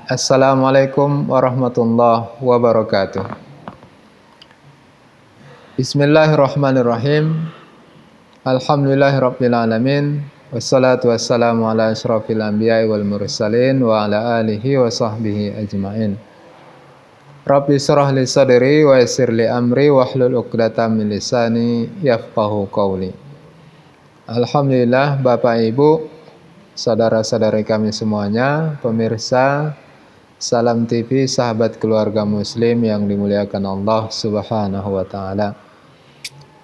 Assalamualaikum warahmatullahi wabarakatuh. Bismillahirrahmanirrahim. Alhamdulillahirabbil alamin. Wassalatu wassalamu ala asyrafil anbiya'i wal mursalin wa ala alihi wa sahbihi ajmain. Rabbi shrah li sadri wa yassir li amri wahlul 'uqdatam min lisani yafqahu qawli. Alhamdulillah, Bapak Ibu, saudara-saudari kami semuanya, pemirsa Salam TV, sahabat keluarga muslim yang dimuliakan Allah Subhanahu wa taala.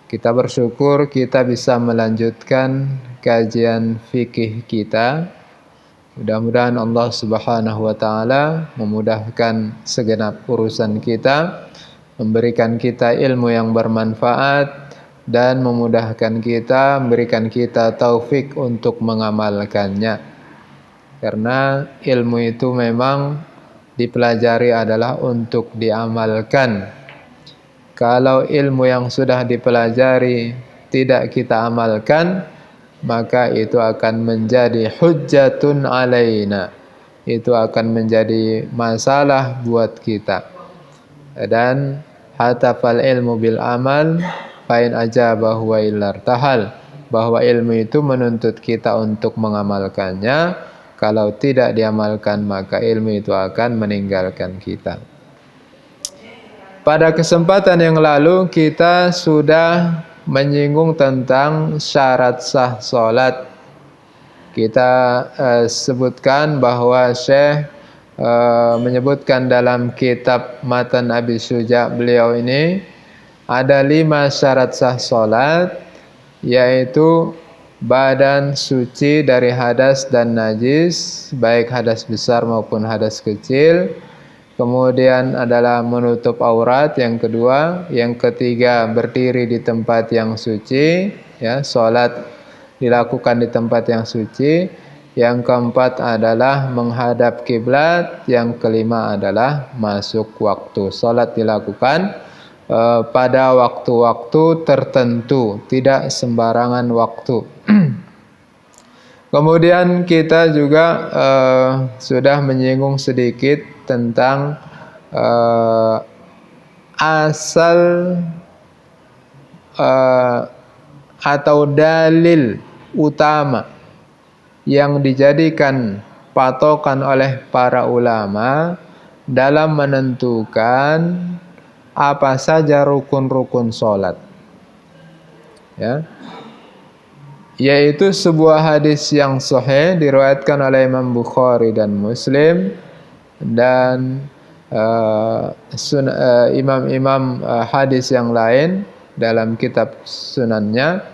Kita bersyukur kita bisa melanjutkan kajian fikih kita. Mudah-mudahan Allah Subhanahu wa taala memudahkan segenap urusan kita, memberikan kita ilmu yang bermanfaat dan memudahkan kita, memberikan kita taufik untuk mengamalkannya. Karena ilmu itu memang dipelajari adalah untuk diamalkan. Kalau ilmu yang sudah dipelajari tidak kita amalkan, maka itu akan menjadi hujjatun alaina. Itu akan menjadi masalah buat kita. Dan hatafal ilmu bil amal fa in ajabahu wa illartahal, bahwa ilmu itu menuntut kita untuk mengamalkannya. Kalau tidak diamalkan, maka ilmu itu akan meninggalkan kita. Pada kesempatan yang lalu kita sudah menyinggung tentang syarat sah salat. Kita sebutkan bahwa Syekh menyebutkan dalam kitab Matan Abi Syuja beliau ini ada 5 syarat sah salat, yaitu badan suci dari hadas dan najis, baik hadas besar maupun hadas kecil. Kemudian adalah menutup aurat yang kedua. Yang ketiga, berdiri di tempat yang suci, ya, salat dilakukan di tempat yang suci. Yang keempat adalah menghadap kiblat. Yang kelima adalah masuk waktu. Salat dilakukan pada waktu-waktu tertentu, tidak sembarangan waktu. Kemudian kita juga sudah menyinggung sedikit tentang asal atau dalil utama yang dijadikan patokan oleh para ulama dalam menentukan apa saja rukun-rukun salat, ya, yaitu sebuah hadis yang sahih diriwayatkan oleh Imam Bukhari dan Muslim dan imam-imam hadis yang lain dalam kitab sunannya,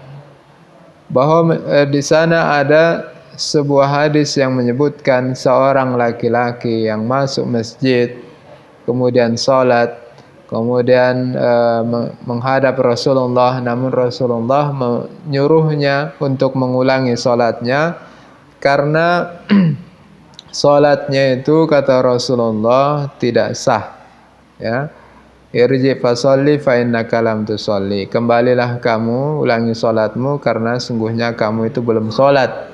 bahwa di sana ada sebuah hadis yang menyebutkan seorang laki-laki yang masuk masjid kemudian salat, kemudian menghadap Rasulullah, namun Rasulullah menyuruhnya untuk mengulangi salatnya karena salatnya itu, kata Rasulullah, tidak sah, ya. Irji fasolli fa innaka lam tusolli. Kembalilah kamu, ulangi salatmu karena sungguhnya kamu itu belum salat.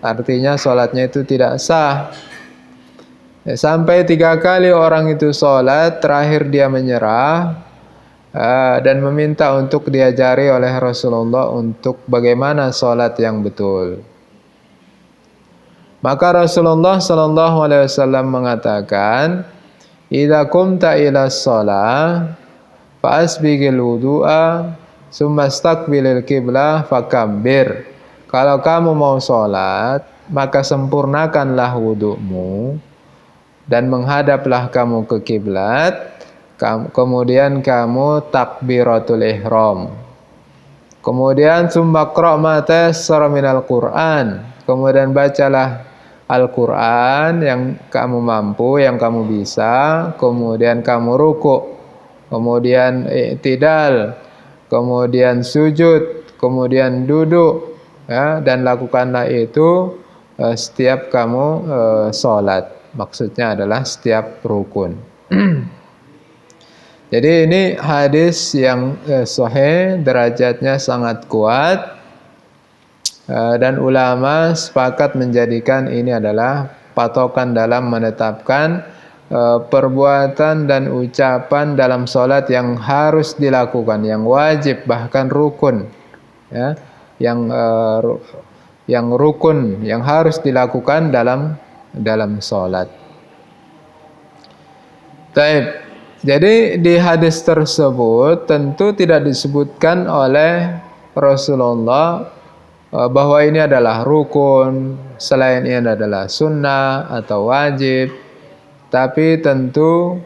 Artinya salatnya itu tidak sah. Sampai 3 kali orang itu sholat, terakhir dia menyerah dan meminta untuk diajari oleh Rasulullah untuk bagaimana sholat yang betul. Maka Rasulullah SAW mengatakan, "Idza qumta ila shalah fa asbighil wudu'a tsumma istaqbilil qiblah fakabbir." Kalau kamu mau sholat, maka sempurnakanlah wudu'mu dan menghadaplah kamu ke kiblat, kemudian kamu takbiratul ihram. Kemudian summa qra' ma tayassara minal Qur'an. Kemudian bacalah Al-Qur'an yang kamu mampu, yang kamu bisa. Kemudian kamu ruku', kemudian i'tidal, kemudian sujud, kemudian duduk, ya, dan lakukanlah itu setiap kamu sholat. Maksudnya adalah setiap rukun. Jadi ini hadis yang sahih, derajatnya sangat kuat, dan ulama sepakat menjadikan ini adalah patokan dalam menetapkan perbuatan dan ucapan dalam sholat yang harus dilakukan, yang wajib bahkan rukun, ya, yang rukun yang harus dilakukan dalam sholat. Taib. Jadi di hadis tersebut tentu tidak disebutkan oleh Rasulullah bahwa ini adalah rukun, selain ini adalah sunnah atau wajib. Tapi tentu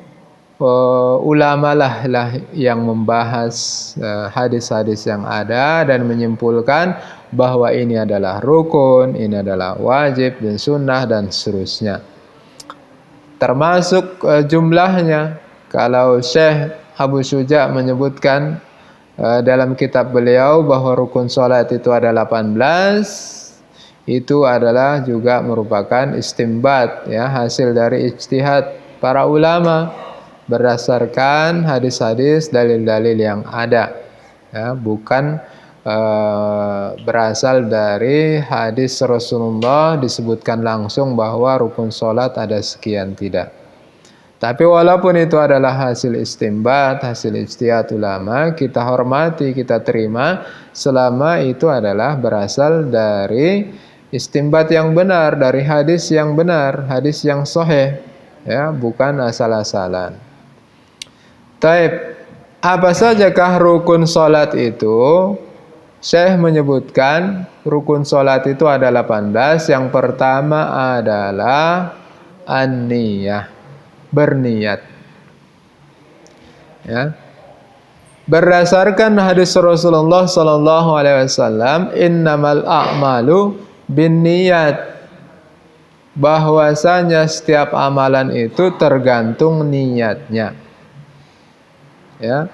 ulama lah yang membahas hadis-hadis yang ada dan menyimpulkan bahwa ini adalah rukun, ini adalah wajib dan sunnah dan seterusnya. Termasuk jumlahnya. Kalau Syekh Abu Syuja menyebutkan dalam kitab beliau bahwa rukun sholat itu ada 18, itu adalah juga merupakan istimbat, ya, hasil dari ijtihad para ulama berdasarkan hadis-hadis, dalil-dalil yang ada, ya, bukan berasal dari hadis Rasulullah disebutkan langsung bahwa rukun sholat ada sekian, tidak. Tapi walaupun itu adalah hasil istimbat, hasil ijtihad ulama, kita hormati, kita terima selama itu adalah berasal dari istimbat yang benar, dari hadis yang benar, hadis yang sahih, ya, bukan asal-asalan. Taib. Apa sajakah rukun salat itu? Syekh menyebutkan rukun salat itu ada 18. Yang pertama adalah an-niyah, berniat. Ya. Berdasarkan hadis Rasulullah sallallahu alaihi wasallam, innamal a'malu binniyat, bahwasanya setiap amalan itu tergantung niatnya. Ya.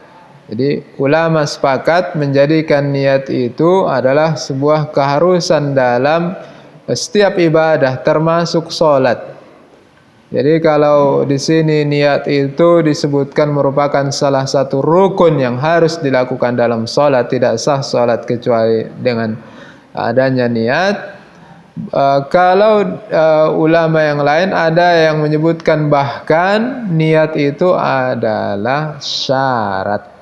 Jadi ulama sepakat menjadikan niat itu adalah sebuah keharusan dalam setiap ibadah, termasuk salat. Jadi kalau di sini niat itu disebutkan merupakan salah satu rukun yang harus dilakukan dalam sholat, tidak sah sholat kecuali dengan adanya niat. Kalau ulama yang lain ada yang menyebutkan bahkan niat itu adalah syarat.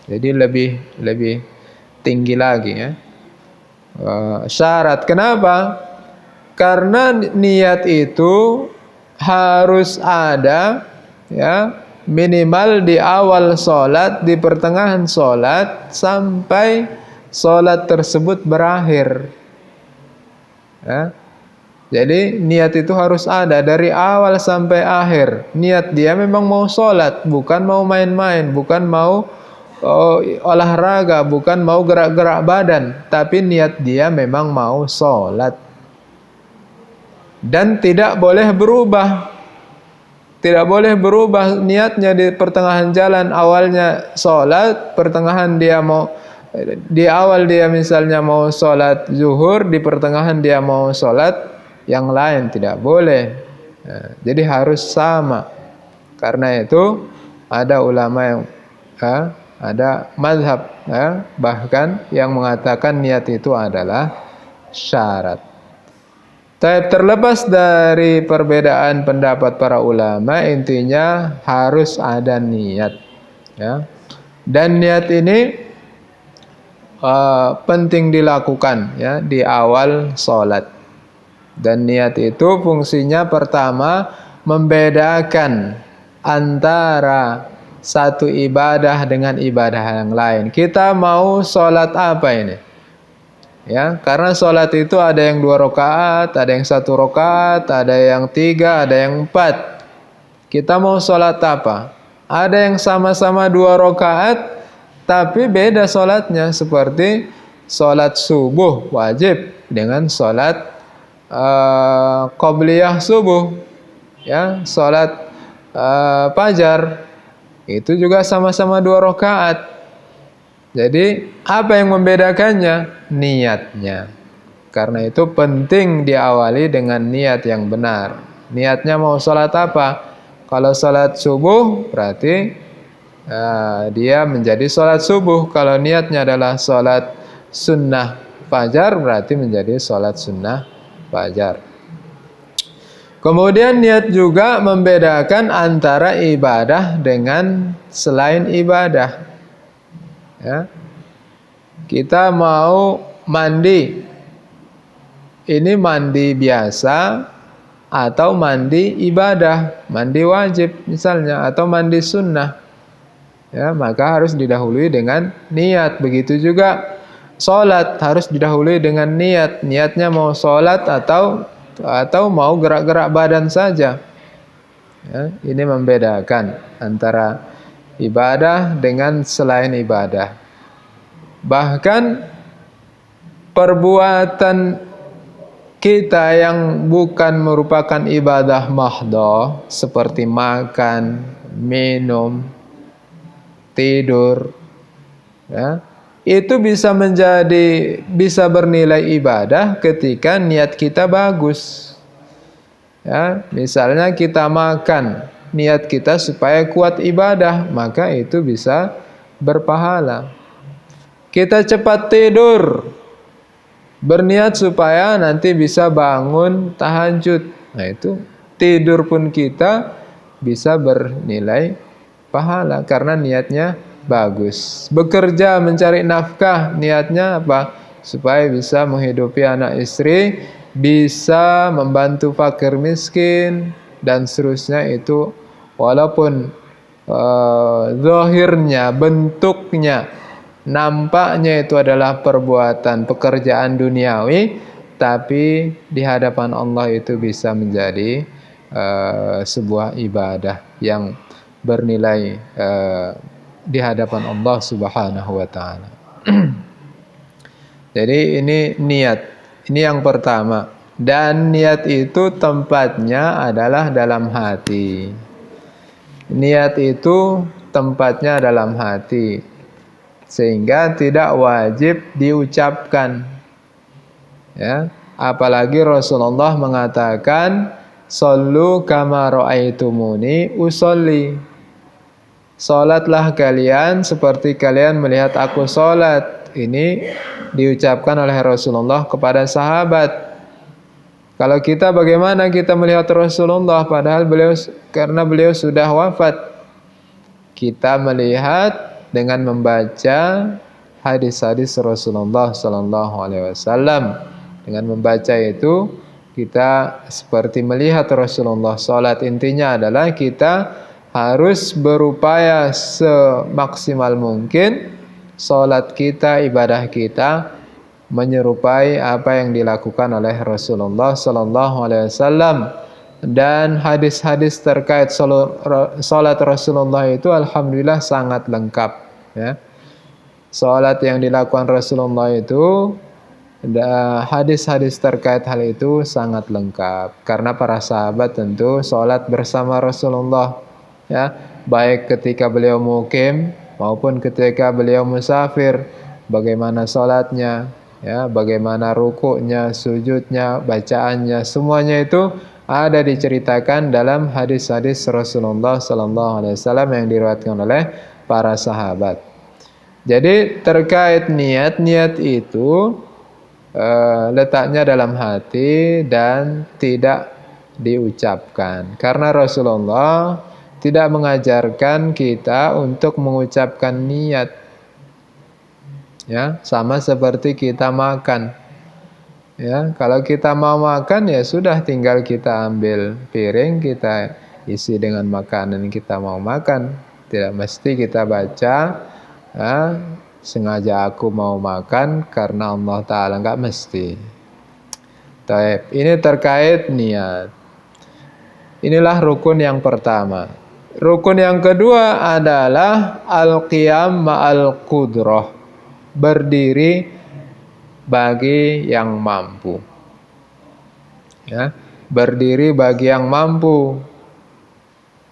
Jadi lebih tinggi lagi, ya. Syarat. Kenapa? Karena niat itu harus ada, ya, minimal di awal sholat, di pertengahan sholat, sampai sholat tersebut berakhir, ya. Jadi niat itu harus ada dari awal sampai akhir. Niat dia memang mau sholat, bukan mau main-main, bukan mau olahraga, bukan mau gerak-gerak badan, tapi niat dia memang mau sholat. Dan tidak boleh berubah. Tidak boleh berubah niatnya di pertengahan jalan. Awalnya sholat, pertengahan dia mau, di awal dia misalnya mau sholat zuhur, di pertengahan dia mau sholat yang lain, tidak boleh. Jadi harus sama. Karena itu ada ulama yang ada mazhab, bahkan yang mengatakan niat itu adalah syarat. Terlepas dari perbedaan pendapat para ulama, intinya harus ada niat, ya. Dan niat ini penting dilakukan, ya, di awal sholat. Dan niat itu fungsinya pertama membedakan antara satu ibadah dengan ibadah yang lain. Kita mau sholat apa ini? Ya, karena sholat itu ada yang 2 rakaat, ada yang 1 rakaat, ada yang 3, ada yang 4. Kita mau sholat apa? Ada yang sama-sama 2 rakaat, tapi beda sholatnya. Seperti sholat subuh wajib dengan sholat qobliyah subuh, ya, sholat fajar itu juga sama-sama 2 rakaat. Jadi apa yang membedakannya? Niatnya. Karena itu penting diawali dengan niat yang benar. Niatnya mau sholat apa? Kalau sholat subuh berarti dia menjadi sholat subuh. Kalau niatnya adalah sholat sunnah fajar berarti menjadi sholat sunnah fajar. Kemudian niat juga membedakan antara ibadah dengan selain ibadah. Ya. Kita mau mandi, ini mandi biasa atau mandi ibadah, mandi wajib misalnya, atau mandi sunnah. Ya, maka harus didahului dengan niat. Begitu juga sholat harus didahului dengan niat. Niatnya mau sholat atau mau gerak-gerak badan saja. Ya, ini membedakan antara ibadah dengan selain ibadah. Bahkan perbuatan kita yang bukan merupakan ibadah mahdhah seperti makan, minum, tidur, ya, itu bisa bernilai ibadah ketika niat kita bagus. Ya, misalnya kita makan, niat kita supaya kuat ibadah, maka itu bisa berpahala. Kita cepat tidur, berniat supaya nanti bisa bangun tahajud. Nah, itu tidur pun kita bisa bernilai pahala karena niatnya bagus. Bekerja mencari nafkah, niatnya apa? Supaya bisa menghidupi anak istri, bisa membantu fakir miskin dan seterusnya. Itu walaupun zahirnya, bentuknya, nampaknya itu adalah perbuatan pekerjaan duniawi, tapi di hadapan Allah itu bisa menjadi sebuah ibadah yang bernilai di hadapan Allah Subhanahu wa taala. Jadi ini niat. Ini yang pertama. Dan niat itu tempatnya adalah dalam hati. Niat itu tempatnya dalam hati. Sehingga tidak wajib diucapkan. Ya, apalagi Rasulullah mengatakan, "Shallu kama ra'aitumuni usolli." Salatlah kalian seperti kalian melihat aku salat. Ini diucapkan oleh Rasulullah kepada sahabat. Kalau kita, bagaimana kita melihat Rasulullah padahal karena beliau sudah wafat? Kita melihat dengan membaca hadis-hadis Rasulullah sallallahu alaihi wasallam. Dengan membaca itu kita seperti melihat Rasulullah salat. Intinya adalah kita harus berupaya semaksimal mungkin salat kita, ibadah kita menyerupai apa yang dilakukan oleh Rasulullah sallallahu alaihi wasallam. Dan hadis-hadis terkait salat Rasulullah itu alhamdulillah sangat lengkap, ya. Salat yang dilakukan Rasulullah itu, hadis-hadis terkait hal itu sangat lengkap karena para sahabat tentu salat bersama Rasulullah, ya, baik ketika beliau mukim maupun ketika beliau musafir, bagaimana salatnya, ya, bagaimana rukuknya, sujudnya, bacaannya, semuanya itu ada diceritakan dalam hadis-hadis Rasulullah sallallahu alaihi wasallam yang diriwayatkan oleh para sahabat. Jadi terkait niat itu letaknya dalam hati dan tidak diucapkan. Karena Rasulullah tidak mengajarkan kita untuk mengucapkan niat. Ya, sama seperti kita makan. Ya, kalau kita mau makan ya sudah, tinggal kita ambil piring, kita isi dengan makanan yang kita mau makan. Tidak mesti kita baca, ya, sengaja aku mau makan karena Allah Ta'ala, enggak mesti. Taib. Ini terkait niat. Inilah rukun yang pertama. Rukun yang kedua adalah al-qiyam ma'al qudrah. Berdiri bagi yang mampu. Ya, berdiri bagi yang mampu.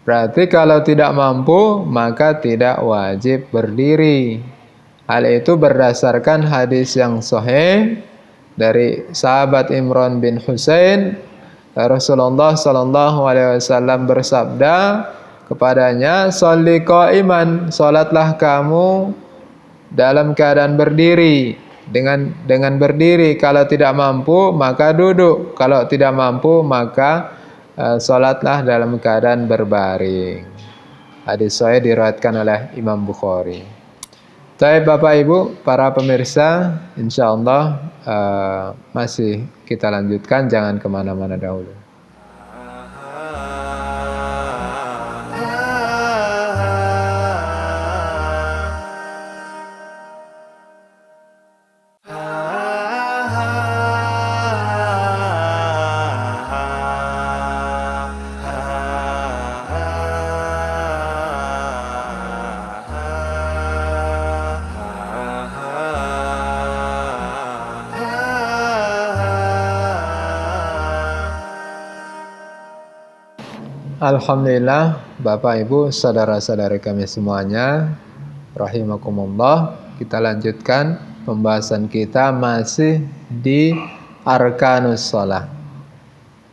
Berarti kalau tidak mampu maka tidak wajib berdiri. Hal itu berdasarkan hadis yang sahih dari sahabat Imran bin Husain. Rasulullah sallallahu alaihi wasallam bersabda kepadanya, "Shalli qa'iman," salatlah kamu dalam keadaan berdiri. Dengan berdiri. Kalau tidak mampu maka duduk. Kalau tidak mampu maka salatlah dalam keadaan berbaring. Hadis sahih diriwayatkan oleh Imam Bukhari. Baik Bapak Ibu, para pemirsa, insyaallah masih kita lanjutkan, jangan kemana-mana dahulu. Alhamdulillah, Bapak Ibu, saudara-saudari kami semuanya, rahimakumullah. Kita lanjutkan pembahasan kita masih di arkanus shalah.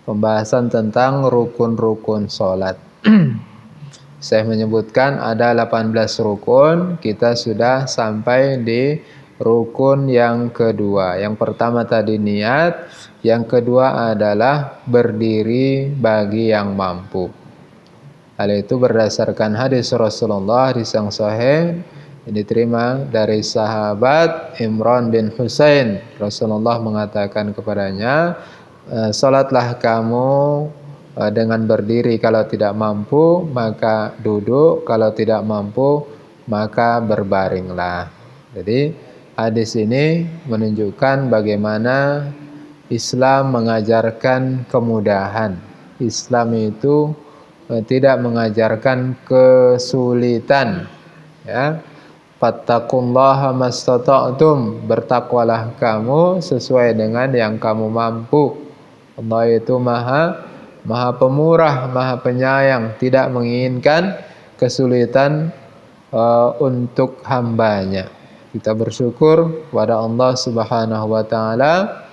Pembahasan tentang rukun-rukun salat. Saya menyebutkan ada 18 rukun, kita sudah sampai di rukun yang kedua. Yang pertama tadi niat, yang kedua adalah berdiri bagi yang mampu. Hal itu berdasarkan hadis Rasulullah di yang sahih yang diterima dari sahabat Imran bin Husain. Rasulullah mengatakan kepadanya, salatlah kamu dengan berdiri, kalau tidak mampu maka duduk, kalau tidak mampu maka berbaringlah. Jadi hadis ini menunjukkan bagaimana Islam mengajarkan kemudahan. Islam itu tidak mengajarkan kesulitan, ya. Fattaqullaha mastata'tum, bertakwalah kamu sesuai dengan yang kamu mampu. Allah itu maha pemurah, maha penyayang, tidak menginginkan kesulitan untuk hambanya. Kita bersyukur kepada Allah Subhanahu wa taala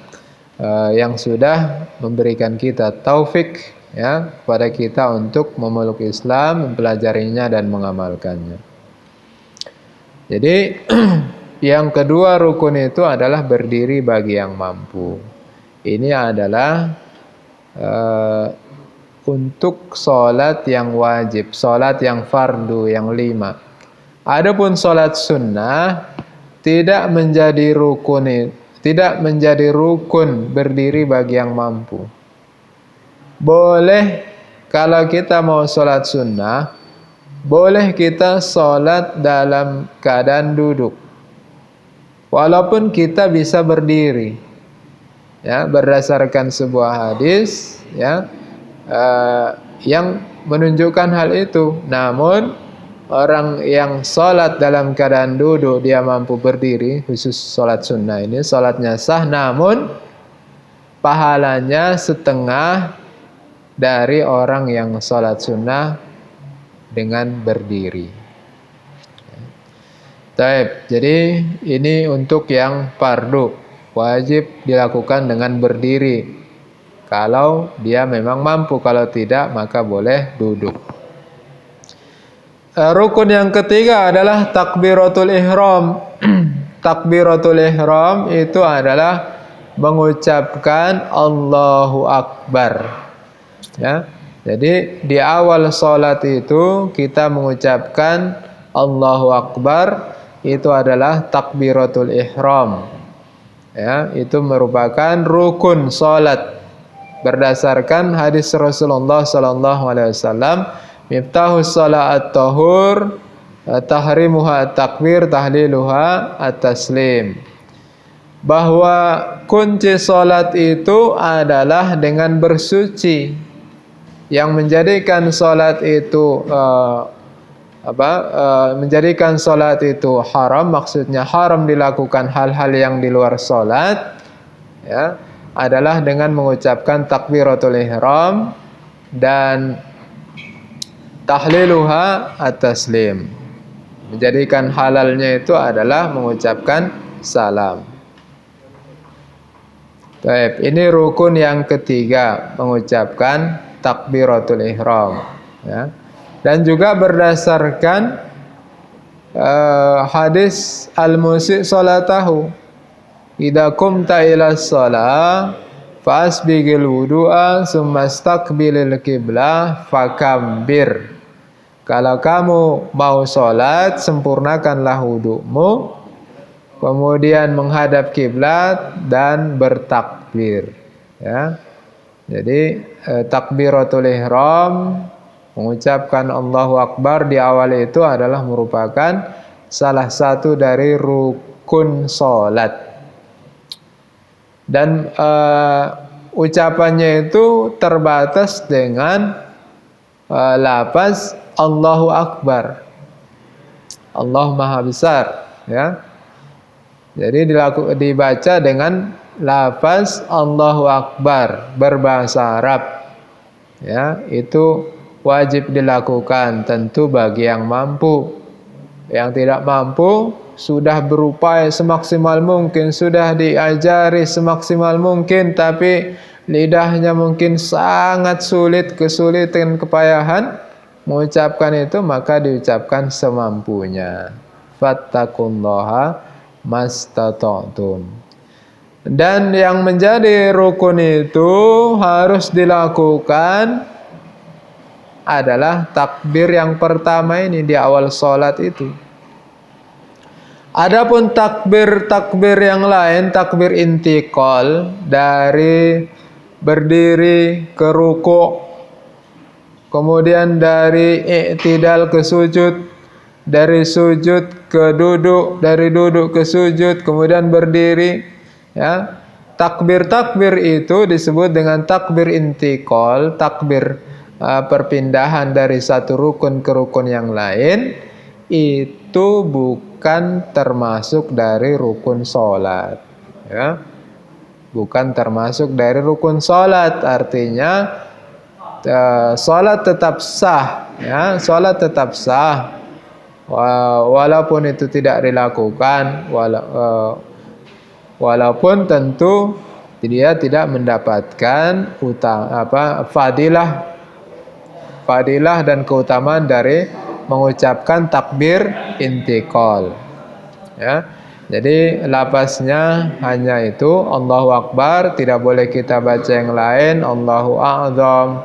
yang sudah memberikan kita taufik, ya, kepada kita untuk memeluk Islam, mempelajarinya dan mengamalkannya. Jadi yang kedua rukun itu adalah berdiri bagi yang mampu. Ini adalah untuk sholat yang wajib, sholat yang fardu, yang 5. Adapun sholat sunnah tidak menjadi rukun berdiri bagi yang mampu. Boleh kalau kita mau sholat sunnah, boleh kita sholat dalam keadaan duduk, walaupun kita bisa berdiri, ya, berdasarkan sebuah hadis, ya, yang menunjukkan hal itu. Namun orang yang sholat dalam keadaan duduk dia mampu berdiri, khusus sholat sunnah ini sholatnya sah, namun pahalanya setengah dari orang yang sholat sunnah dengan berdiri. Baik, jadi ini untuk yang fardu, wajib dilakukan dengan berdiri. Kalau dia memang mampu, kalau tidak maka boleh duduk. Rukun yang ketiga adalah takbiratul ihram. Takbiratul ihram itu adalah mengucapkan Allahu Akbar. Ya, jadi di awal sholat itu kita mengucapkan Allahu Akbar, itu adalah takbiratul ihram. Ya, itu merupakan rukun sholat berdasarkan hadis Rasulullah sallallahu alaihi wasallam, miftahus shalat at-tahur, tahrimuha at-takbir, tahliluha at-taslim. Bahwa kunci sholat itu adalah dengan bersuci. Yang menjadikan sholat itu menjadikan sholat itu haram, maksudnya haram dilakukan hal-hal yang di luar sholat, ya, adalah dengan mengucapkan takbiratul ihram dan tahliluha at-taslim. Menjadikan halalnya itu adalah mengucapkan salam. Baik, ini rukun yang ketiga, mengucapkan takbiratul ihram, ya. Dan juga berdasarkan hadis al-musi' salatahu, idza qumta ila shalah Fasbigil wudu'a summa staqbilil qiblah fakabbir. Kalau kamu mau sholat, sempurnakanlah wudu'mu, kemudian menghadap kiblat dan bertakbir. Ya. Jadi takbiratul ihram, mengucapkan Allahu Akbar di awal itu adalah merupakan salah satu dari rukun sholat. Dan ucapannya itu terbatas dengan lafaz Allahu Akbar, Allah Maha Besar, ya. Jadi dibaca dengan lafaz Allahu Akbar berbahasa Arab, ya. Itu wajib dilakukan tentu bagi yang mampu. Yang tidak mampu sudah berupaya semaksimal mungkin, sudah diajari semaksimal mungkin, tapi lidahnya mungkin sangat sulit, kesulitan, kepayahan mengucapkan itu, maka diucapkan semampunya. Fattaqullaha mastata'tum. Dan yang menjadi rukun itu harus dilakukan adalah takbir yang pertama ini di awal sholat itu. Adapun takbir yang lain, takbir intiqal, dari berdiri ke ruku', kemudian dari i'tidal ke sujud, dari sujud ke duduk, dari duduk ke sujud, kemudian berdiri, ya. Takbir itu disebut dengan takbir intiqal, takbir perpindahan dari satu rukun ke rukun yang lain. Itu bukan termasuk dari rukun sholat, ya. Bukan termasuk dari rukun sholat. Artinya sholat tetap sah, ya. Sholat tetap sah walaupun itu tidak dilakukan, walaupun tentu dia tidak mendapatkan fadilah dan keutamaan dari mengucapkan takbir intiqal, ya. Jadi lafaznya hanya itu Allahu Akbar, tidak boleh kita baca yang lain, Allahu A'zam,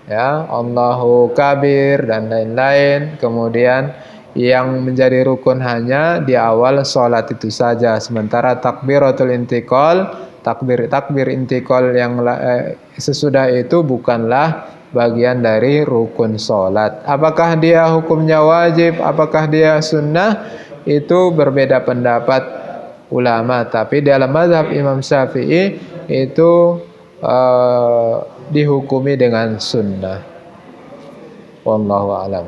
ya, Allahu Kabir dan lain-lain. Kemudian yang menjadi rukun hanya di awal sholat itu saja. Sementara takbiratul intiqal, takbir intiqal yang sesudah itu bukanlah bagian dari rukun sholat. Apakah dia hukumnya wajib, apakah dia sunnah, itu berbeda pendapat ulama. Tapi dalam mazhab Imam Syafi'i itu dihukumi dengan sunnah. Wallahu a'lam.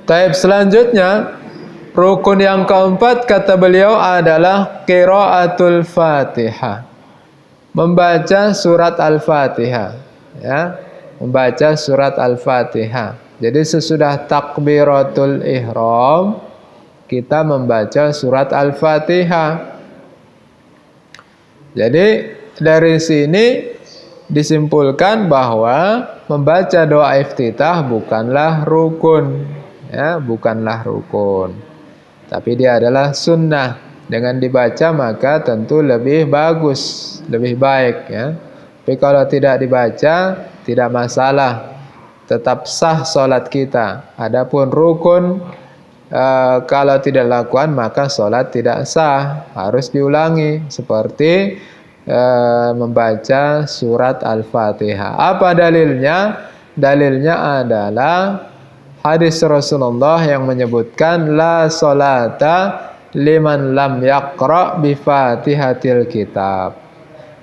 Taib, selanjutnya rukun yang keempat kata beliau adalah qiraatul Fatihah. Membaca surat Al-Fatihah, ya. Membaca surat Al-Fatihah. Jadi sesudah takbiratul ihram kita membaca surat Al-Fatihah. Jadi dari sini disimpulkan bahwa membaca doa iftitah bukanlah rukun, ya, bukanlah rukun. Tapi dia adalah sunnah. Dengan dibaca maka tentu lebih bagus, lebih baik, ya. Tapi kalau tidak dibaca tidak masalah, tetap sah sholat kita. Adapun rukun, kalau tidak lakukan maka sholat tidak sah, harus diulangi. Seperti membaca surat Al-Fatihah. Apa dalilnya? Dalilnya adalah hadis Rasulullah yang menyebutkan la sholata liman lam yaqra bi Fatihatil kitab.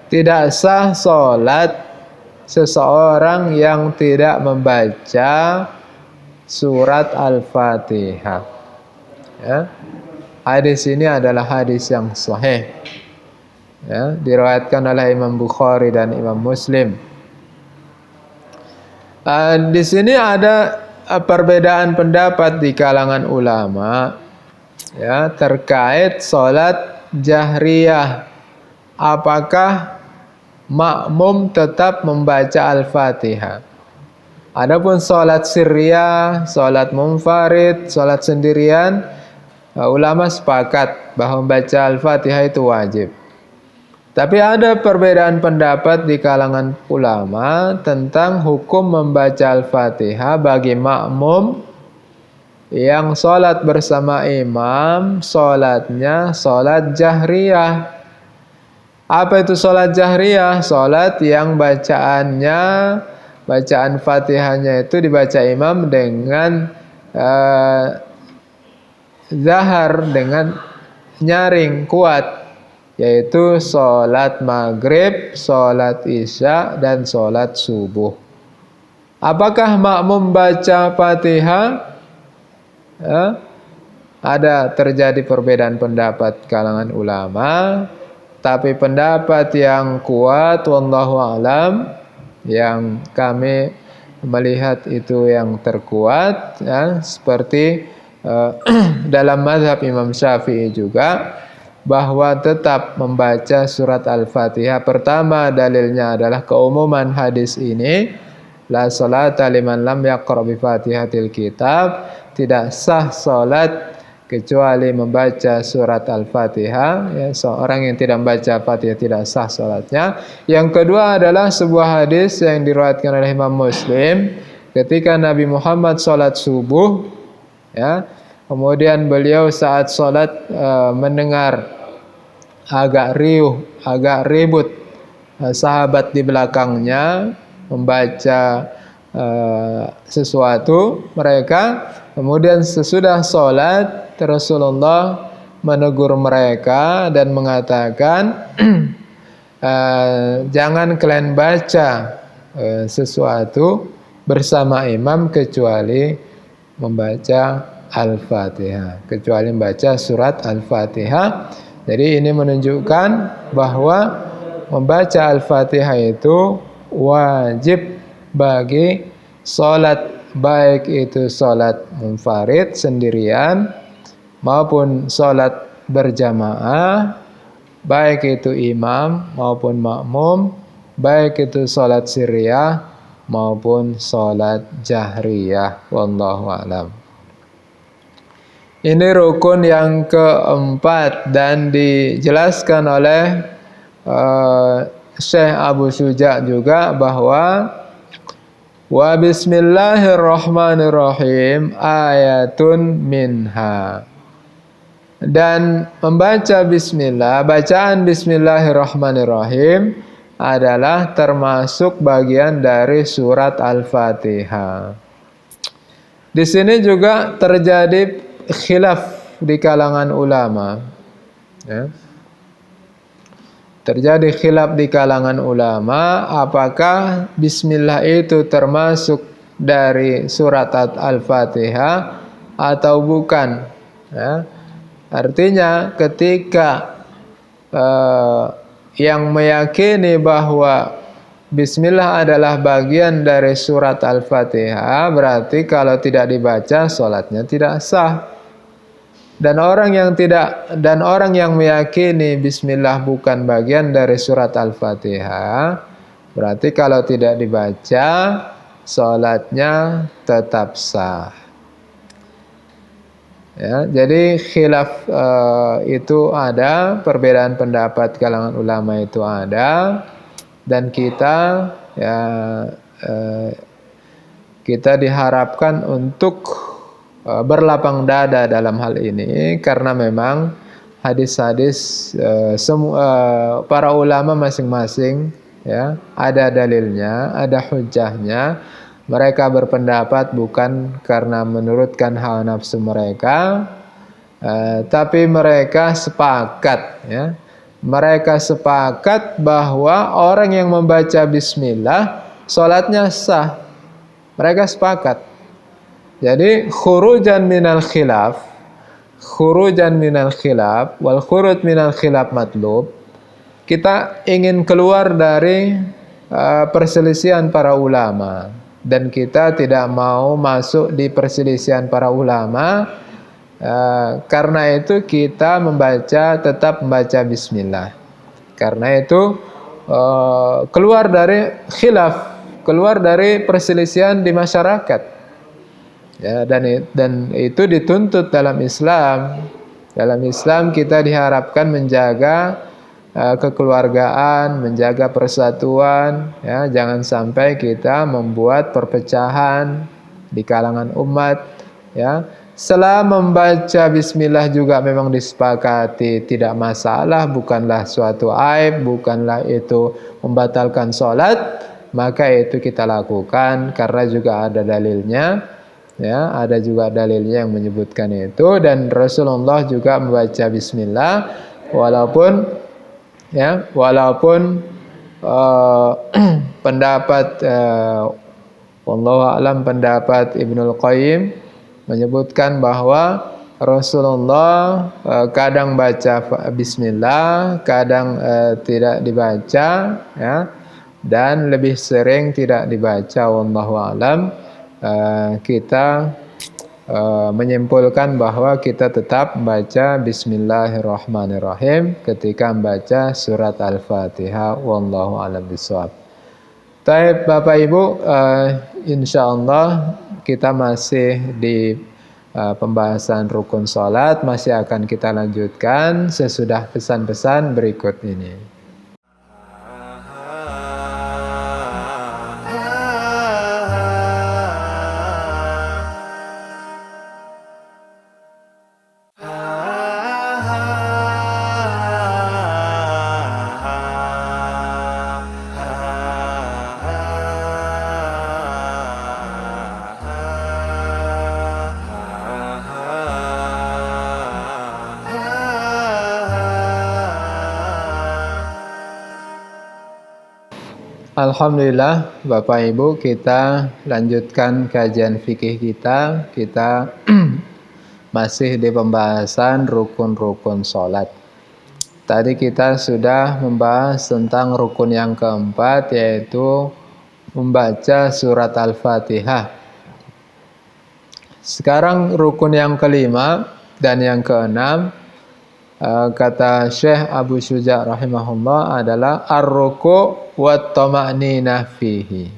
Tidak sah sholat seseorang yang tidak membaca surat Al-Fatihah. Ya. Hadis ini adalah hadis yang sahih, ya, diriwayatkan oleh Imam Bukhari dan Imam Muslim. Di sini ada perbedaan pendapat di kalangan ulama, ya, terkait salat jahriyah. Apakah makmum tetap membaca Al-Fatihah? Adapun salat sirriyah, salat munfarid, salat sendirian, ulama sepakat bahwa membaca Al-Fatihah itu wajib. Tapi ada perbedaan pendapat di kalangan ulama tentang hukum membaca Al-Fatihah bagi makmum yang sholat bersama imam, sholatnya sholat jahriyah. Apa itu sholat jahriyah? Sholat yang bacaan Fatihahnya itu dibaca imam dengan zahar, dengan nyaring kuat, yaitu sholat maghrib, sholat isya, dan sholat subuh. Apakah makmum baca Fatihah? Ada terjadi perbedaan pendapat kalangan ulama, tapi pendapat yang kuat, wallahu alam, yang kami melihat itu yang terkuat, ya, seperti dalam mazhab Imam Syafi'i juga, bahwa tetap membaca surat Al-Fatihah. Pertama dalilnya adalah keumuman hadis ini, la salata liman lam yaqra bi Fatihatil kitab, tidak sah salat kecuali membaca surat Al-Fatihah, ya, seorang yang tidak membaca Fatihah tidak sah salatnya. Yang kedua adalah sebuah hadis yang diriwayatkan oleh Imam Muslim ketika Nabi Muhammad salat subuh, ya, kemudian beliau saat salat mendengar agak riuh, agak ribut sahabat di belakangnya membaca sesuatu mereka. Kemudian sesudah sholat Rasulullah menegur mereka dan mengatakan, jangan kalian baca sesuatu bersama imam kecuali membaca Al-Fatihah, kecuali membaca surat Al-Fatihah. Jadi ini menunjukkan bahwa membaca Al-Fatihah itu wajib bagi sholat, baik itu sholat munfarid sendirian maupun sholat berjamaah, baik itu imam maupun makmum, baik itu sholat sirriyah maupun sholat jahriyah. Wallahu a'lam. Ini rukun yang keempat dan dijelaskan oleh Syekh Abu Syuja juga bahwa wa bismillahirrahmanirrahim ayatun minha, dan membaca bismillah, bacaan bismillahirrahmanirrahim adalah termasuk bagian dari surat Al-Fatihah. Di sini juga terjadi khilaf di kalangan ulama, ya. Terjadi khilaf di kalangan ulama apakah bismillah itu termasuk dari surat Al-Fatihah atau bukan, ya. Artinya ketika yang meyakini bahwa bismillah adalah bagian dari surat Al-Fatihah, berarti kalau tidak dibaca sholatnya tidak sah. Dan orang yang meyakini bismillah bukan bagian dari surat Al-Fatihah, berarti kalau tidak dibaca salatnya tetap sah. Ya, jadi khilaf itu ada, perbedaan pendapat kalangan ulama itu ada, dan kita diharapkan untuk berlapang dada dalam hal ini, karena memang hadis-hadis para ulama masing-masing, ya, ada dalilnya, ada hujjahnya. Mereka berpendapat bukan karena menurutkan hawa nafsu mereka, tapi mereka sepakat, ya, mereka sepakat bahwa orang yang membaca bismillah salatnya sah. Mereka sepakat. Jadi khurujan minal khilaf wal khurud minal khilaf matlub, kita ingin keluar dari perselisihan para ulama, dan kita tidak mau masuk di perselisihan para ulama. Karena itu kita tetap membaca bismillah. Karena itu keluar dari khilaf, keluar dari perselisihan di masyarakat. Ya, dan itu dituntut dalam Islam. Dalam Islam kita diharapkan menjaga kekeluargaan, menjaga persatuan, ya, jangan sampai kita membuat perpecahan di kalangan umat, ya. Setelah membaca bismillah juga memang disepakati tidak masalah, bukanlah suatu aib, bukanlah itu membatalkan sholat, maka itu kita lakukan karena juga ada dalilnya, ya, ada juga dalilnya yang menyebutkan itu. Dan Rasulullah juga membaca bismillah walaupun pendapat wallahu a'lam, pendapat Ibnul Qayyim menyebutkan bahwa Rasulullah kadang baca bismillah, kadang tidak dibaca, ya, dan lebih sering tidak dibaca. Wallahu a'lam. Kita menyimpulkan bahwa kita tetap membaca bismillahirrahmanirrahim ketika membaca surat Al-Fatihah. Wallahu a'lam bishawab. Baik Bapak Ibu, insyaallah kita masih di pembahasan rukun salat, masih akan kita lanjutkan sesudah pesan-pesan berikut ini. Alhamdulillah Bapak Ibu, kita lanjutkan kajian fikih kita. Kita masih di pembahasan rukun-rukun sholat. Tadi kita sudah membahas tentang rukun yang keempat, yaitu membaca surat Al-Fatihah. Sekarang rukun yang kelima dan yang keenam, kata Syekh Abu Syuja rahimahullah, adalah ar-ruku' wat tama'ninah fihi.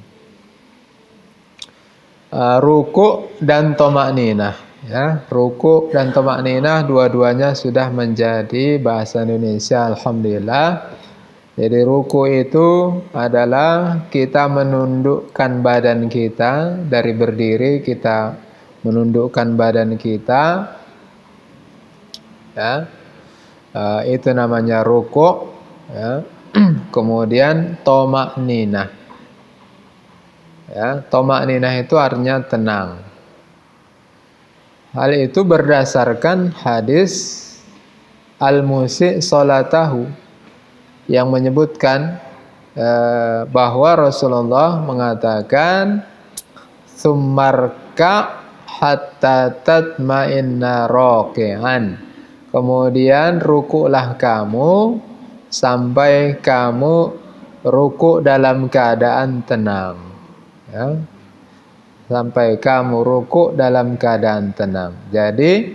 Ruku' dan tama'ninah, ya. Ruku' dan tama'ninah dua-duanya sudah menjadi bahasa Indonesia, alhamdulillah. Jadi ruku' itu adalah kita menundukkan badan kita dari berdiri, kita menundukkan badan kita, ya. Itu namanya ruku', ya. Kemudian tama'ninah, ya, tama'ninah itu artinya tenang. Hal itu berdasarkan hadis al-musi' salatahu yang menyebutkan bahwa Rasulullah mengatakan summarka hatta tatma'inna raki'an. Kemudian rukuklah kamu sampai kamu rukuk dalam keadaan tenang, ya. Sampai kamu rukuk dalam keadaan tenang. Jadi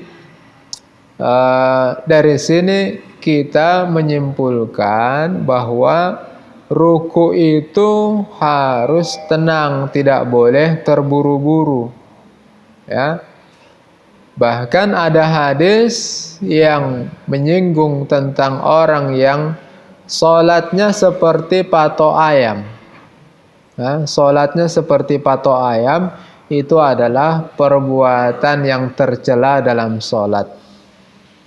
dari sini kita menyimpulkan bahwa rukuk itu harus tenang, tidak boleh terburu-buru, ya. Bahkan ada hadis yang menyinggung tentang orang yang sholatnya seperti patok ayam. Nah, sholatnya seperti patok ayam itu adalah perbuatan yang tercela dalam sholat.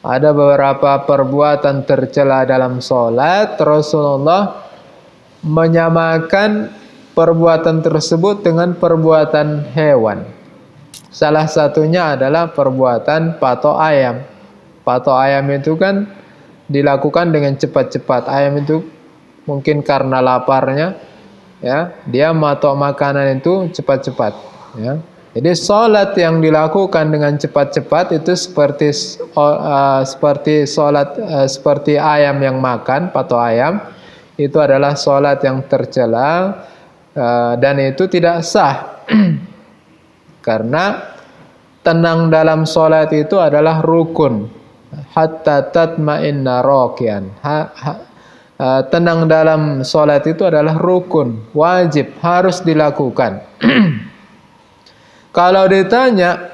Ada beberapa perbuatan tercela dalam sholat. Rasulullah menyamakan perbuatan tersebut dengan perbuatan hewan. Salah satunya adalah perbuatan patok ayam. Patok ayam itu kan dilakukan dengan cepat-cepat. Ayam itu mungkin karena laparnya, ya, dia matok makanan itu cepat-cepat, ya. Jadi sholat yang dilakukan dengan cepat-cepat itu seperti ayam yang makan, patok ayam, itu adalah sholat yang tercela, dan itu tidak sah. Karena tenang dalam sholat itu adalah rukun. Hatta tatma'inna raki'an. Tenang dalam sholat itu adalah rukun, wajib, harus dilakukan. Kalau ditanya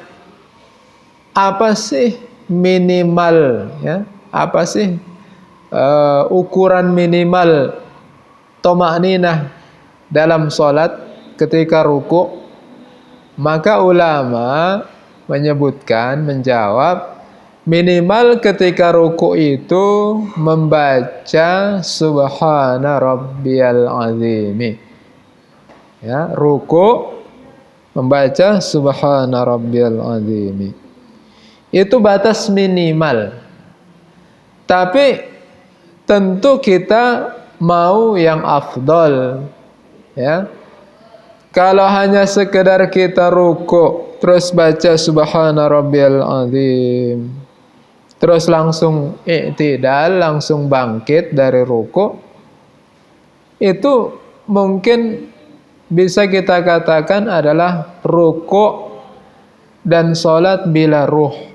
apa sih minimal, ya, apa sih ukuran minimal thama'ninah dalam salat ketika ruku', maka ulama menjawab minimal ketika ruku' itu membaca subhana rabbiyal azim. Ya, ruku' membaca subhana rabbiyal azim. Itu batas minimal. Tapi tentu kita mau yang afdol, ya. Kalau hanya sekedar kita ruku' terus baca subhana rabbiyal azim, terus langsung i'tidal, langsung bangkit dari ruku', itu mungkin bisa kita katakan adalah ruku' dan salat bila ruh.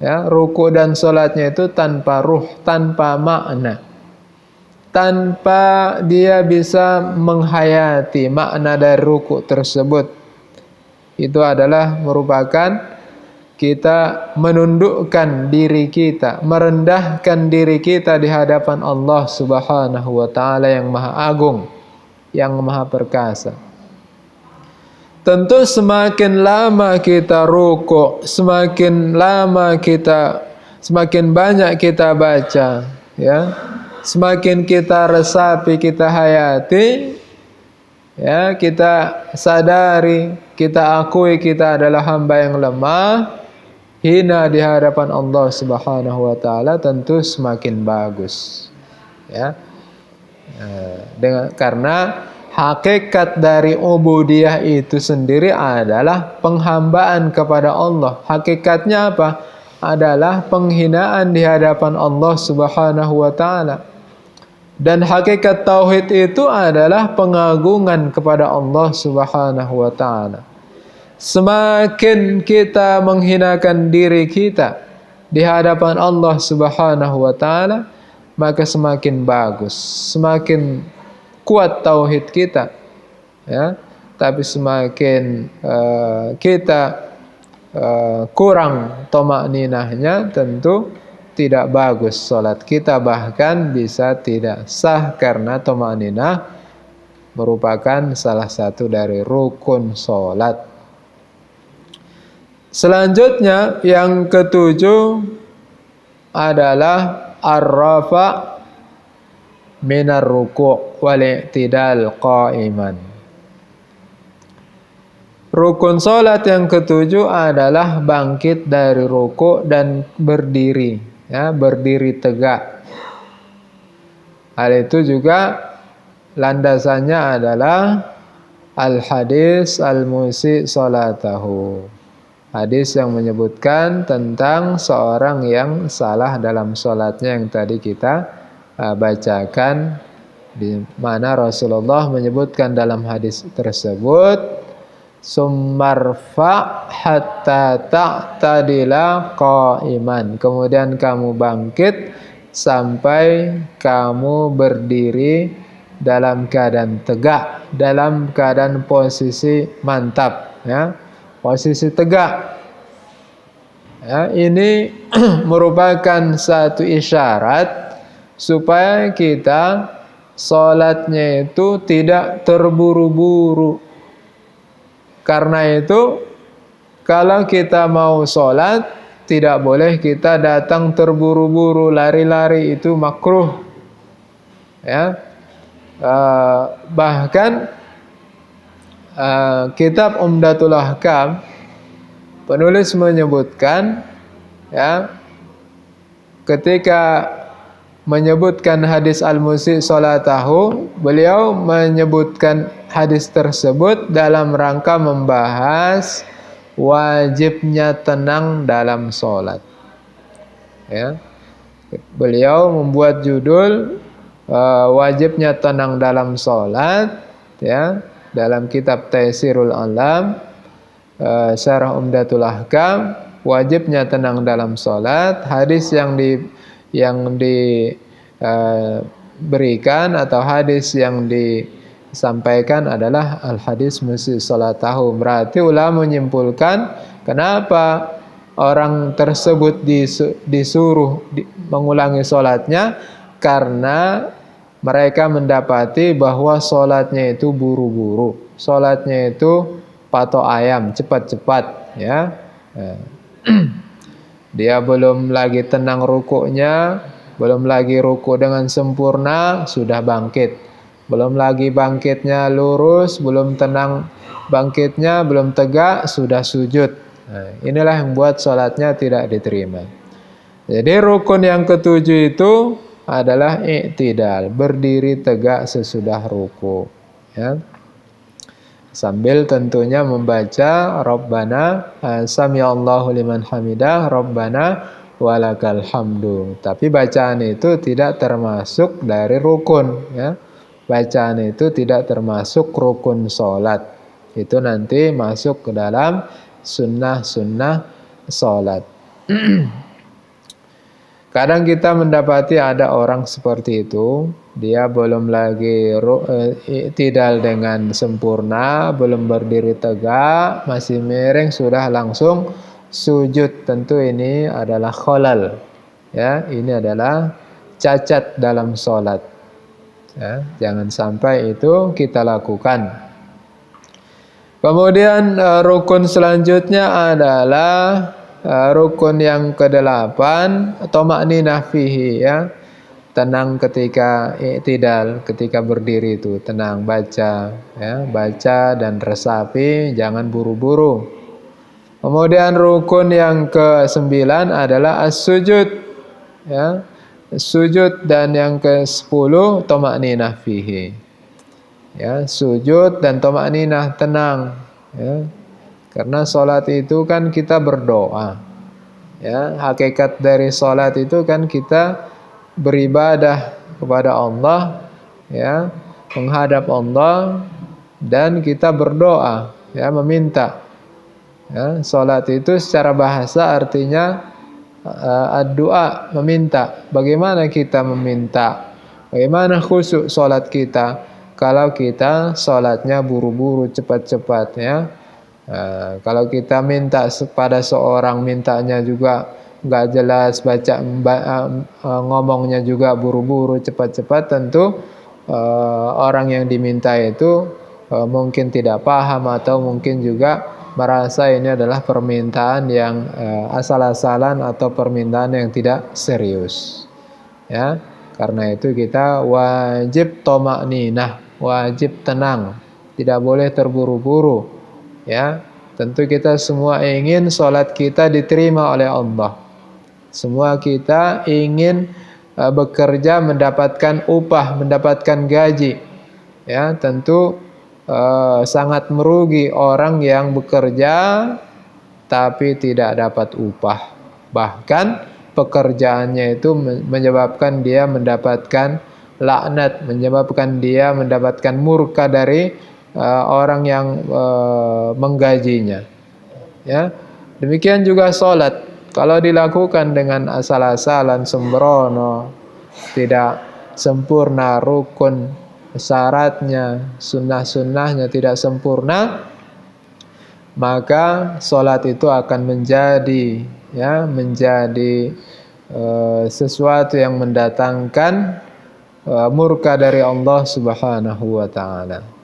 Ya, ruku' dan salatnya itu tanpa ruh, tanpa makna. Tanpa dia bisa menghayati makna dari ruku' tersebut. Itu adalah merupakan kita menundukkan diri kita, merendahkan diri kita di hadapan Allah Subhanahu wa taala yang Maha Agung, yang Maha Perkasa. Tentu semakin lama kita ruku', semakin banyak kita baca, ya. Semakin kita resapi, kita hayati, ya, kita sadari, kita akui kita adalah hamba yang lemah, hina di hadapan Allah Subhanahu wa taala, tentu semakin bagus. Ya. Karena hakikat dari ubudiyah itu sendiri adalah penghambaan kepada Allah. Hakikatnya apa? Adalah penghinaan di hadapan Allah Subhanahu wa taala. Dan hakikat tauhid itu adalah pengagungan kepada Allah Subhanahu wa taala. Semakin kita menghinakan diri kita di hadapan Allah Subhanahu wa taala, maka semakin bagus, semakin kuat tauhid kita, ya. Tapi semakin kita kurang thama'ninahnya, tentu tidak bagus salat kita, bahkan bisa tidak sah karena thama'ninah merupakan salah satu dari rukun salat. Selanjutnya yang ketujuh adalah ar-rafa' minar ruku' wal i'tidal qa'iman. Rukun salat yang ketujuh adalah bangkit dari ruku' dan berdiri, ya, berdiri tegak. Hal itu juga landasannya adalah al-hadis al-musi' salatahu. Hadis yang menyebutkan tentang seorang yang salah dalam salatnya yang tadi kita bacakan, di mana Rasulullah menyebutkan dalam hadis tersebut, summarfa hatta ta'tadila qa'iman. Kemudian kamu bangkit sampai kamu berdiri dalam keadaan tegak, dalam keadaan posisi mantap, ya. Posisi tegak. Ya, ini merupakan satu isyarat supaya kita salatnya itu tidak terburu-buru. Karena itu, kalau kita mau salat, tidak boleh kita datang terburu-buru, lari-lari, itu makruh. Ya. Bahkan kitab Umdatul Ahkam, penulis menyebutkan, ya, ketika menyebutkan hadis al-musi' salatahu, beliau menyebutkan hadis tersebut dalam rangka membahas wajibnya tenang dalam salat. Ya. Beliau membuat judul wajibnya tenang dalam salat, ya, dalam kitab Taisirul Alam, Syarah Umdatul Ahkam, wajibnya tenang dalam salat. Hadis yang diberikan atau hadis yang disampaikan adalah al-hadis musi' salatahu. Berarti ulama menyimpulkan, kenapa orang tersebut disuruh mengulangi sholatnya karena mereka mendapati bahwa sholatnya itu buru-buru, sholatnya itu patok ayam, cepat-cepat, ya. Dia belum lagi tenang rukuknya, belum lagi rukuk dengan sempurna, sudah bangkit. Belum lagi bangkitnya lurus, belum tenang bangkitnya, belum tegak, sudah sujud. Nah, inilah yang buat sholatnya tidak diterima. Jadi rukun yang ketujuh itu adalah i'tidal, berdiri tegak sesudah ruku, ya. Sambil tentunya membaca Rabbana sami'allahu liman hamidah, Rabbana walakal hamdu. Tapi bacaan itu tidak termasuk dari rukun, ya. Bacaan itu tidak termasuk rukun sholat. Itu nanti masuk ke dalam sunnah-sunnah sholat. Kadang kita mendapati ada orang seperti itu, dia belum lagi i'tidal dengan sempurna, belum berdiri tegak, masih miring, sudah langsung sujud. Tentu ini adalah khalal, ya, ini adalah cacat dalam sholat, ya. Jangan sampai itu kita lakukan. Kemudian rukun selanjutnya adalah rukun yang ke-8, thama'ninah fihi, ya. Tenang ketika i'tidal, ketika berdiri itu tenang, baca, ya, baca dan resapi, jangan buru-buru. Kemudian rukun yang ke-9 adalah as-sujud, ya. Sujud, dan yang ke-10 thama'ninah fihi. Ya, sujud dan thama'ninah, tenang, ya. Karena sholat itu kan kita berdoa, ya. Hakikat dari sholat itu kan kita beribadah kepada Allah, ya, menghadap Allah, dan kita berdoa, ya, meminta. Ya, sholat itu secara bahasa artinya ad-du'a, meminta. Bagaimana kita meminta? Bagaimana khusyuk sholat kita kalau kita sholatnya buru-buru, cepat-cepat, ya? Kalau kita minta pada seorang, mintanya juga nggak jelas, ngomongnya juga buru-buru, cepat-cepat, tentu orang yang diminta itu mungkin tidak paham, atau mungkin juga merasa ini adalah permintaan yang asal-asalan atau permintaan yang tidak serius, ya. Karena itu kita wajib thama'ninah, wajib tenang, tidak boleh terburu-buru, ya. Tentu kita semua ingin sholat kita diterima oleh Allah. Semua kita ingin bekerja mendapatkan upah, mendapatkan gaji, ya. Tentu sangat merugi orang yang bekerja tapi tidak dapat upah. Bahkan pekerjaannya itu menyebabkan dia mendapatkan laknat, menyebabkan dia mendapatkan murka dari orang yang menggajinya, ya. Demikian juga sholat, kalau dilakukan dengan asal-asalan, sembrono, tidak sempurna rukun syaratnya, sunnah-sunnahnya tidak sempurna, maka sholat itu akan menjadi, ya, menjadi sesuatu yang mendatangkan murka dari Allah Subhanahu wa taala.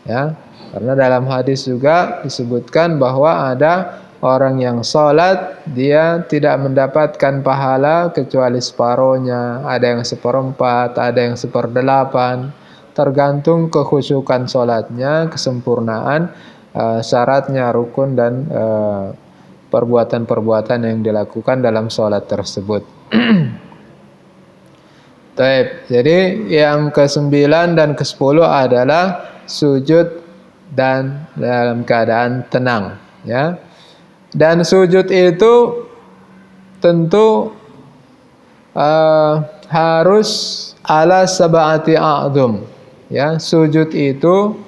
Ya, karena dalam hadis juga disebutkan bahwa ada orang yang sholat, dia tidak mendapatkan pahala kecuali separohnya, ada yang 1/4, ada yang 1/8, tergantung kekhusyukan sholatnya, kesempurnaan syaratnya, rukun, dan perbuatan-perbuatan yang dilakukan dalam sholat tersebut. Jadi yang ke-9 dan ke-10 adalah sujud dan dalam keadaan tenang, ya. Dan sujud itu tentu harus ala sab'ati a'dhum, ya. Sujud itu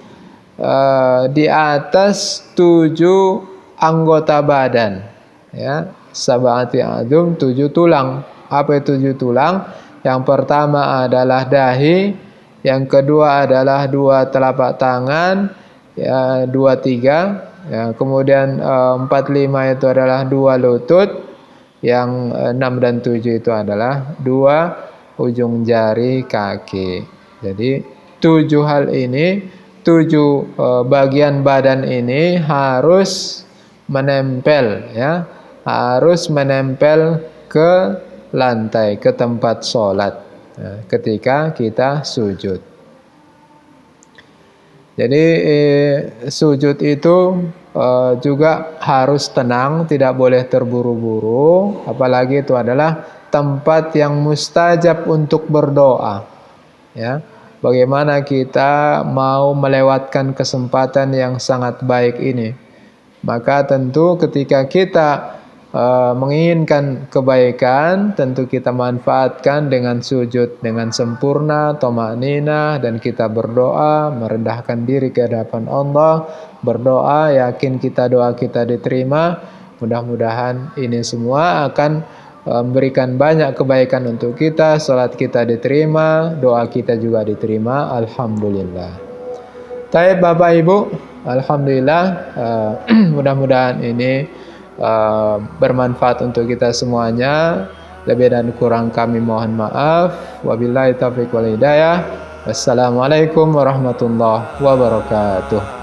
di atas 7 anggota badan, ya. Sab'ati a'dhum, 7 tulang. Apa itu 7 tulang? Yang pertama adalah dahi, yang kedua adalah 2 telapak tangan, ya, 2, 3, Ya, kemudian 45 itu adalah 2 lutut, yang 6 dan 7 itu adalah 2 ujung jari kaki. Jadi 7 hal ini, 7 bagian badan ini harus menempel, ya, harus menempel ke lantai, ke tempat sholat, ya, ketika kita sujud. Jadi sujud itu juga harus tenang, tidak boleh terburu-buru, apalagi itu adalah tempat yang mustajab untuk berdoa. Ya, bagaimana kita mau melewatkan kesempatan yang sangat baik ini? Maka tentu ketika kita menginginkan kebaikan, tentu kita manfaatkan dengan sujud dengan sempurna, thama'ninah, dan kita berdoa, merendahkan diri ke hadapan Allah, berdoa, yakin kita doa kita diterima. Mudah-mudahan ini semua akan memberikan banyak kebaikan untuk kita, salat kita diterima, doa kita juga diterima. Alhamdulillah. Baik Bapak Ibu, alhamdulillah, mudah-mudahan ini bermanfaat untuk kita semuanya. Lebih dan kurang kami mohon maaf. Wabillahi taufiq wal hidayah. Wassalamualaikum warahmatullahi wabarakatuh.